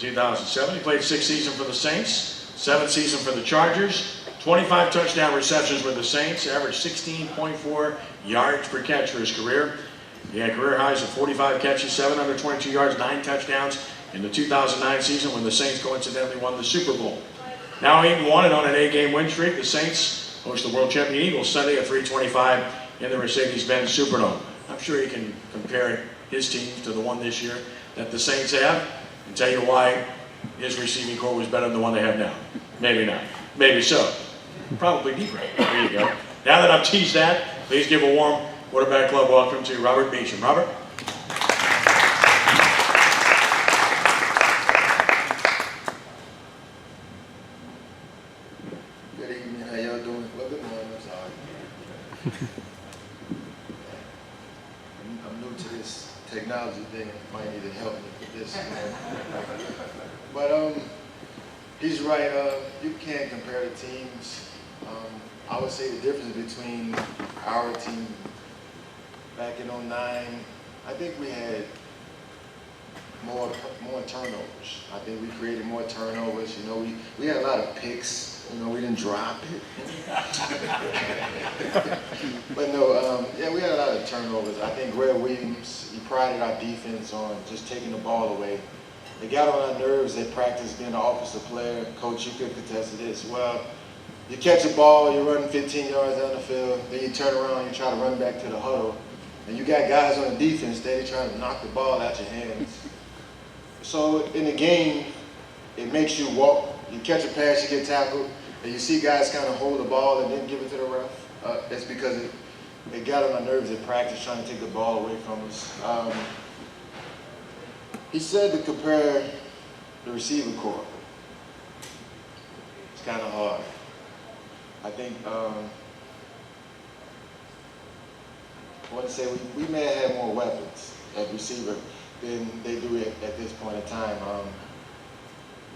2007. He played 6th season for the Saints, 7th season for the Chargers, 25 touchdown receptions with the Saints, averaged 16.4 yards per catch for his career. He had career highs of 45 catches, 722 yards, 9 touchdowns in the 2009 season when the Saints coincidentally won the Super Bowl. Now 8-1 and on an 8-game win streak, the Saints host the world champion Eagles Sunday at 3:25 in the Mercedes-Benz Superdome. I'm sure you can compare his team to the one this year that the Saints have and tell you why his receiving corps was better than the one they have now. Maybe not. Maybe so. Probably deeper. There you go. Now that I've teased that, please give a warm Quarterback Club welcome to Robert Meachem. Robert? Good evening. How y'all doing? Well, good morning. I'm sorry. I'm new to this technology thing. Might need to help me with this. But he's right. You can't compare the teams. I would say the difference between our team back in '09, I think we had more turnovers. I think we created more turnovers. You know, we had a lot of picks. You know, we didn't drop it. But no, yeah, we had a lot of turnovers. I think Greg Williams, he prided our defense on just taking the ball away. They got on our nerves at practice being an offensive player. Coach, you could contest to this. Well, you catch a ball, you're running 15 yards down the field, then you turn around, you try to run back to the huddle, and you got guys on the defense steady trying to knock the ball out your hands. So in the game, it makes you walk. You catch a pass, you get tackled, and you see guys kind of hold the ball and then give it to the ref. That's because it got on our nerves at practice trying to take the ball away from us. He said to compare the receiver corps. It's kind of hard. I think I want to say we may have had more weapons at receiver than they do at this point in time.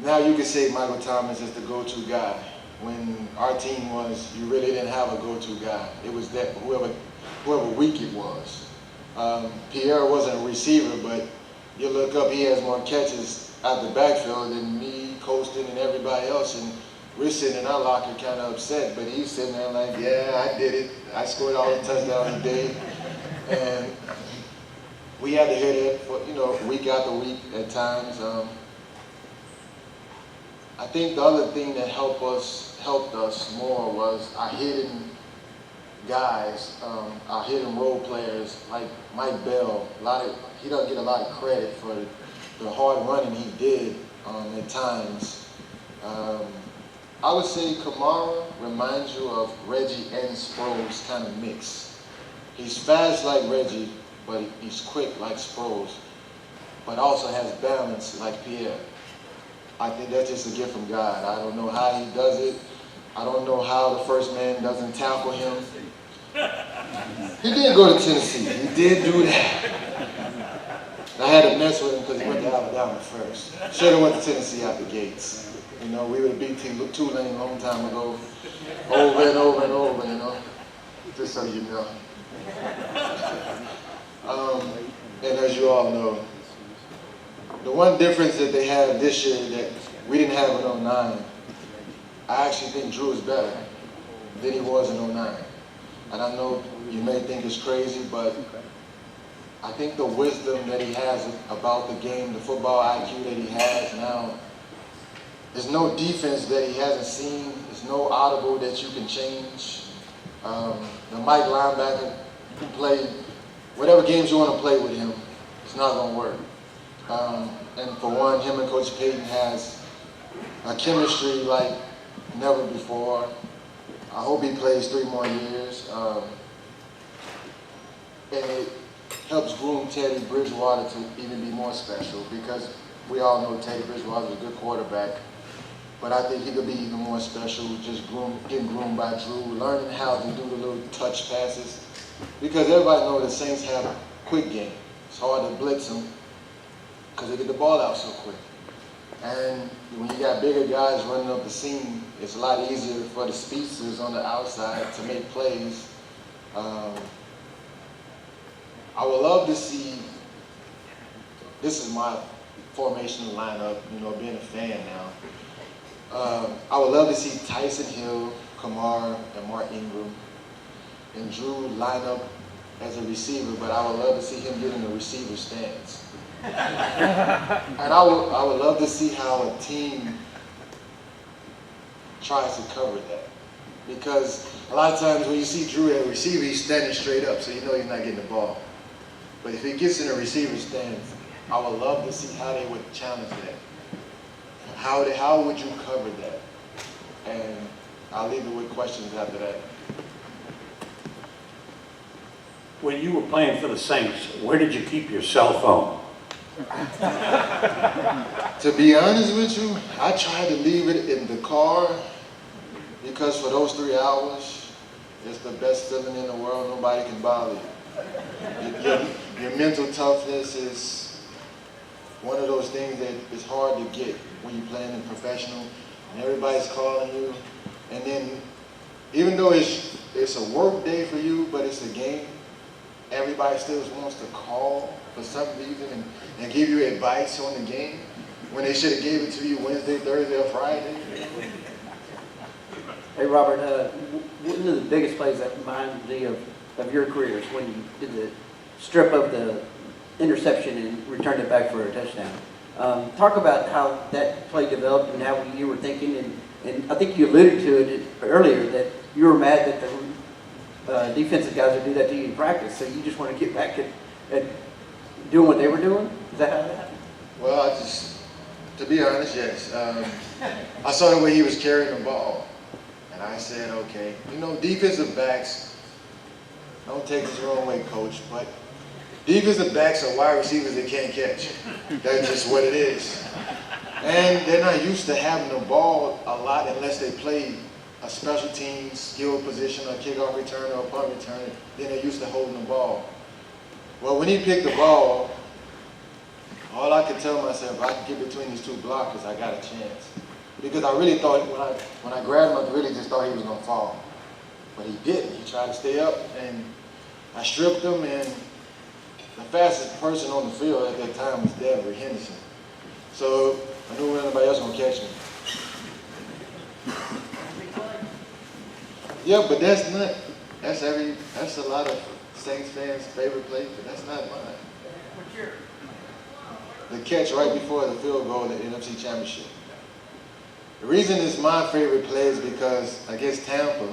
Now you can say Michael Thomas is the go-to guy. When our team was, you really didn't have a go-to guy. It was that whoever week it was. Pierre wasn't a receiver, but you look up, he has more catches out the backfield than me, Colston, and everybody else. And we're sitting in our locker kind of upset, but he's sitting there like, yeah, I did it. I scored all the touchdowns today. And we had to hear that for, you know, week after week at times. I think the other thing that helped us more was our hidden guys, our hidden role players like Mike Bell. He doesn't get a lot of credit for the hard running he did at times. I would say Kamara reminds you of Reggie and Sproles kind of mix. He's fast like Reggie, but he's quick like Sproles, but also has balance like Pierre. I think that's just a gift from God. I don't know how he does it. I don't know how the first man doesn't tackle him. He did go to Tennessee. He did do that. I had to mess with him because he went to Alabama first. Should have went to Tennessee out the gates. You know, we would have beat Tulane a long time ago, over and over and over, you know, just so you know. And as you all know, the one difference that they have this year that we didn't have in '09, I actually think Drew is better than he was in '09. And I know you may think it's crazy, but I think the wisdom that he has about the game, the football IQ that he has now, there's no defense that he hasn't seen. There's no audible that you can change. The Mike linebacker, you can play whatever games you want to play with him. It's not going to work. And for one, him and Coach Payton has a chemistry like never before. I hope he plays 3 more years. And it helps groom Teddy Bridgewater to even be more special because we all know Teddy Bridgewater is a good quarterback. But I think he could be even more special, just getting groomed by Drew, learning how to do the little touch passes. Because everybody knows the Saints have a quick game. It's hard to blitz them because they get the ball out so quick. And when you got bigger guys running up the seam, it's a lot easier for the speedsters on the outside to make plays. I would love to see, this is my formational lineup, you know, being a fan now. I would love to see Tyson Hill, Kamar, and Mark Ingram, and Drew line up as a receiver, but I would love to see him get in the receiver stance. And I would love to see how a team tries to cover that. Because a lot of times when you see Drew at receiver, he's standing straight up, so you know he's not getting the ball. But if he gets in the receiver stance, I would love to see how they would challenge that. How would you cover that? And I'll leave it with questions after that. When you were playing for the Saints, where did you keep your cell phone? To be honest with you, I tried to leave it in the car because for those 3 hours, it's the best feeling in the world. Nobody can bother you. Your mental toughness is one of those things that is hard to get when you're playing in professional and everybody's calling you. And then, even though it's a work day for you, but it's a game, everybody still wants to call for some reason and give you advice on the game when they should have gave it to you Wednesday, Thursday, or Friday. Hey Robert, one of the biggest plays that reminds me of your career is when you did the strip of the interception and returned it back for a touchdown. Talk about how that play developed and how you were thinking, and I think you alluded to it earlier that you were mad that the defensive guys would do that to you in practice, so you just want to get back at doing what they were doing? Is that how that happened? Well, to be honest, yes. I saw the way he was carrying the ball, and I said, okay, you know, defensive backs, don't take this the wrong way, coach, but defensive backs are wide receivers that can't catch. That's just what it is. And they're not used to having the ball a lot unless they play a special team skill position, a kickoff return or a punt return, then they're used to holding the ball. Well, when he picked the ball, all I could tell myself, if I could get between these two blockers, I got a chance. Because I really thought, when I grabbed him, I really just thought he was going to fall. But he didn't. He tried to stay up, and I stripped him, and the fastest person on the field at that time was Devery Henderson. So I knew nobody else was going to catch me. Yeah, but that's a lot of Saints fans' favorite play, but that's not mine. What's your? The catch right before the field goal in the NFC Championship. The reason it's my favorite play is because against Tampa,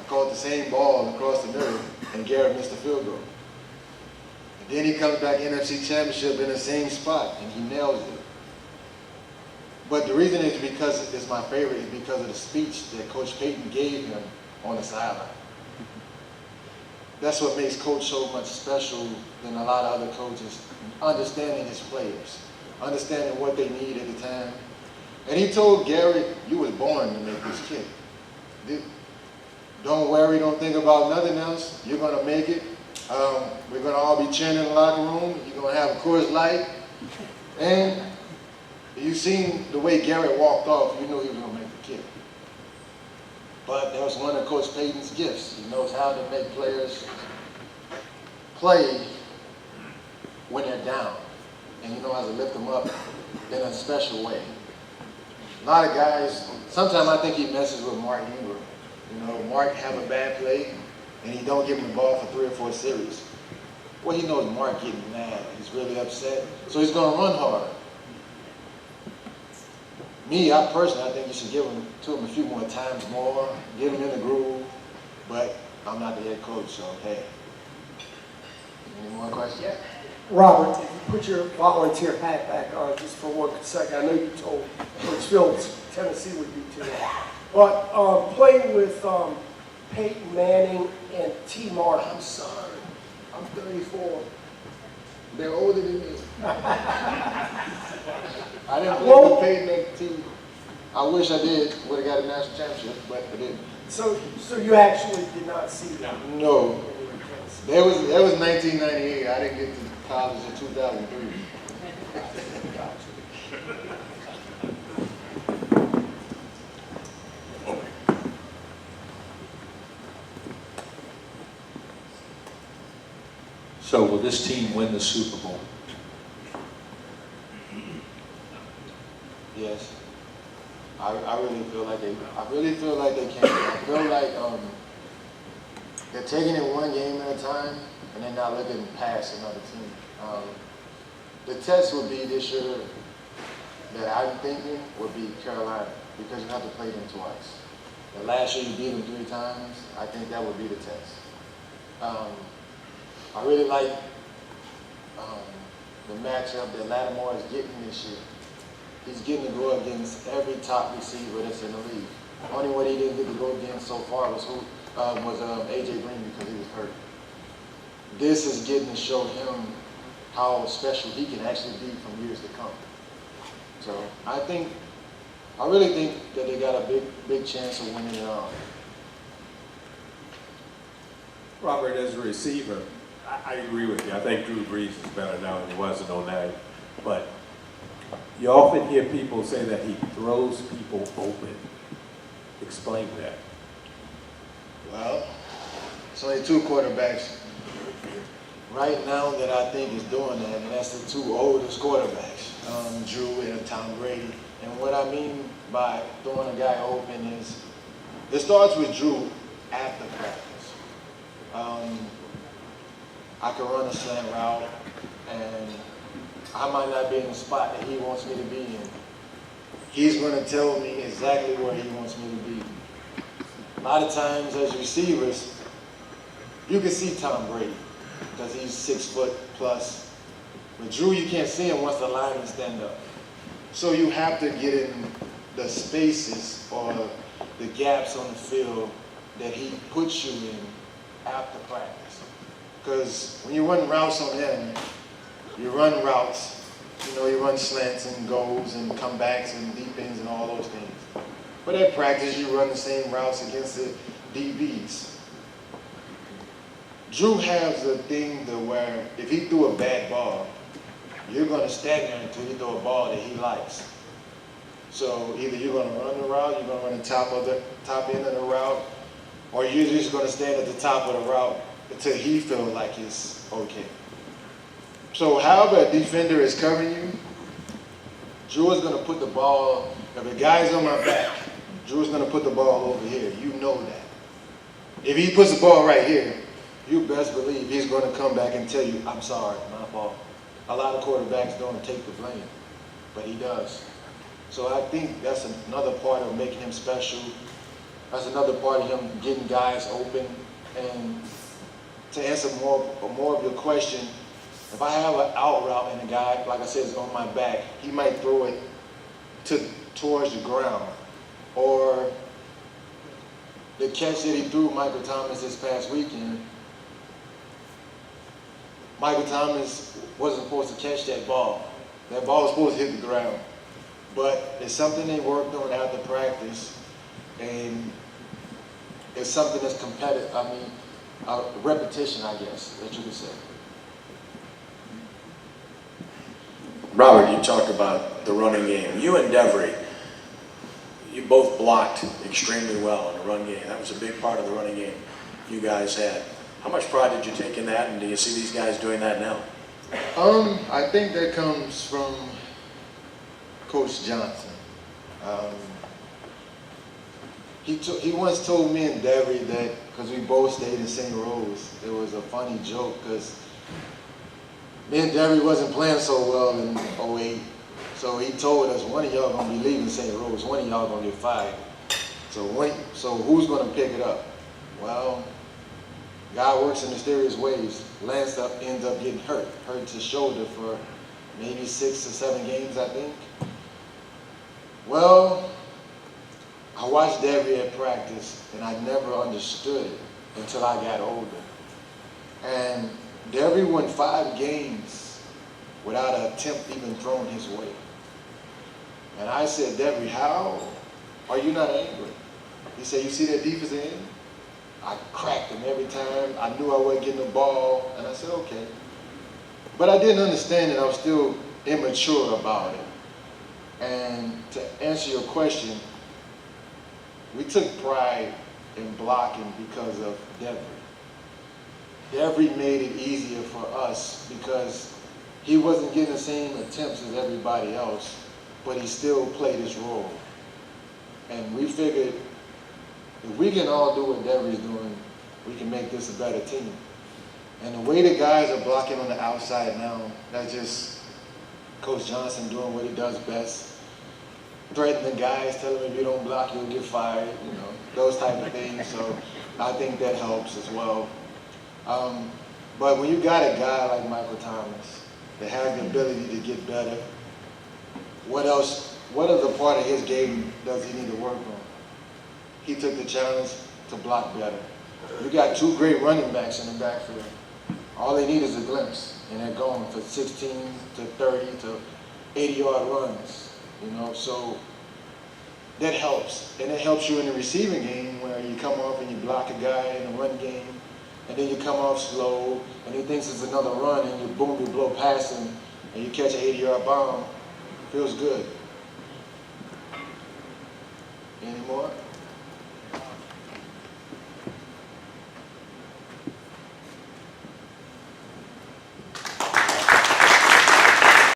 I caught the same ball across the middle, and Garrett missed the field goal. And then he comes back NFC Championship in the same spot, and he nails it. But the reason is because it's my favorite is because of the speech that Coach Payton gave him on the sideline. That's what makes Coach so much special than a lot of other coaches, understanding his players, understanding what they need at the time. And he told Garrett, you was born to make this kick. Don't worry, don't think about nothing else. You're going to make it. We're going to all be cheering in the locker room. You're going to have a Coors Light. And you seen the way Garrett walked off, you knew he was going to make the kick. But that was one of Coach Payton's gifts. He knows how to make players play when they're down. And he knows how to lift them up in a special way. A lot of guys, sometimes I think he messes with Mark Ingram. You know, Mark have a bad play, and he don't give him the ball for 3 or 4 series. Well, he knows Mark getting mad. He's really upset. So he's going to run hard. Me, I think you should give him to him a few more times more, get him in the groove, but I'm not the head coach, so hey. Any more questions? Yeah. Robert, if you put your volunteer hat back on just for 1 second, I know you told Coach Phillips Tennessee would be too. But playing with Peyton Manning and T. Martin, I'm sorry, I'm 34. They're older than me. I didn't play with Peyton and T. I wish I did. Would have got a national championship, but I didn't. So you actually did not see them? No. That was 1998. I didn't get to college in 2003. So will this team win the Super Bowl? Yes. I really feel like they can. I feel like they're taking it one game at a time and they're not looking past another team. The test would be this year that I'm thinking would be Carolina, because you have to play them twice. The last year you beat them 3 times. I think that would be the test. I really like the matchup that Lattimore is getting this year. He's getting to go against every top receiver that's in the league. Only one he didn't get to go against so far was A.J. Green, because he was hurt. This is getting to show him how special he can actually be from years to come. So I really think that they got a big chance of winning it all. Robert, as a receiver, I agree with you. I think Drew Brees is better now than he was in 09. But you often hear people say that he throws people open. Explain that. Well, it's only 2 quarterbacks right now that I think is doing that, and that's the 2 oldest quarterbacks, Drew and Tom Brady. And what I mean by throwing a guy open is, it starts with Drew after practice. I can run a slant route, and I might not be in the spot that he wants me to be in. He's going to tell me exactly where he wants me to be. A lot of times as receivers, you can see Tom Brady because he's 6 foot plus. But Drew, you can't see him once the linemen stand up. So you have to get in the spaces or the gaps on the field that he puts you in after practice. Because when you run routes on him, you run routes, you run slants and goals and comebacks and deep ends and all those things. But at practice, you run the same routes against the DBs. Drew has a thing to where if he threw a bad ball, you're going to stand there until he throw a ball that he likes. So either you're going to run the route, you're going to run the top end of the route, or you're just going to stand at the top of the route until he feels like it's okay. So however a defender is covering you, Drew is going to put the ball, if the guy's on my back, Drew is going to put the ball over here. You know that. If he puts the ball right here, you best believe he's going to come back and tell you, I'm sorry, my fault. A lot of quarterbacks don't take the blame, but he does. So I think that's another part of making him special. That's another part of him getting guys open. And to answer more of your question, if I have an out route and a guy, like I said, is on my back, he might throw it towards the ground. Or the catch that he threw Michael Thomas this past weekend, Michael Thomas wasn't supposed to catch that ball. That ball was supposed to hit the ground. But it's something they worked on after practice, and it's something that's competitive. I mean, a repetition, I guess, that you could say. Robert, you talked about the running game. You and Devery, you both blocked extremely well in the run game. That was a big part of the running game you guys had. How much pride did you take in that, and do you see these guys doing that now? I think that comes from Coach Johnson. He once told me and Devery that, because we both stayed in St. Rose, it was a funny joke because me and Devery wasn't playing so well in 08. So he told us, one of y'all going to be leaving St. Rose, one of y'all going to get fired. So who's going to pick it up? Well, God works in mysterious ways. Lance ends up getting hurt his shoulder for maybe 6 or 7 games, I think. Well, I watched Devery at practice, and I never understood it until I got older. And Devery won 5 games without an attempt even thrown his way. And I said, Devery, how are you not angry? He said, you see that defensive end? I cracked him every time. I knew I wasn't getting the ball, and I said, okay. But I didn't understand it. I was still immature about it. And to answer your question, we took pride in blocking because of Devery. Devery made it easier for us because he wasn't getting the same attempts as everybody else. but he still played his role. And we figured if we can all do what Devery's doing, we can make this a better team. And the way the guys are blocking on the outside now, that's just Coach Johnson doing what he does best. Threatening the guys, telling them if you don't block, you'll get fired, you know, those type of things. So I think that helps as well. But when you got a guy like Michael Thomas that has the ability to get better, what other part of his game does he need to work on? He took the challenge to block better. You got two great running backs in the backfield. All they need is a glimpse, and they're going for 16 to 30 to 80-yard runs. You know, so that helps. And it helps you in the receiving game where you come off and you block a guy in the run game, and then you come off slow, and he thinks it's another run, and you boom, you blow past him, and you catch an 80-yard bomb. Feels good. Any more?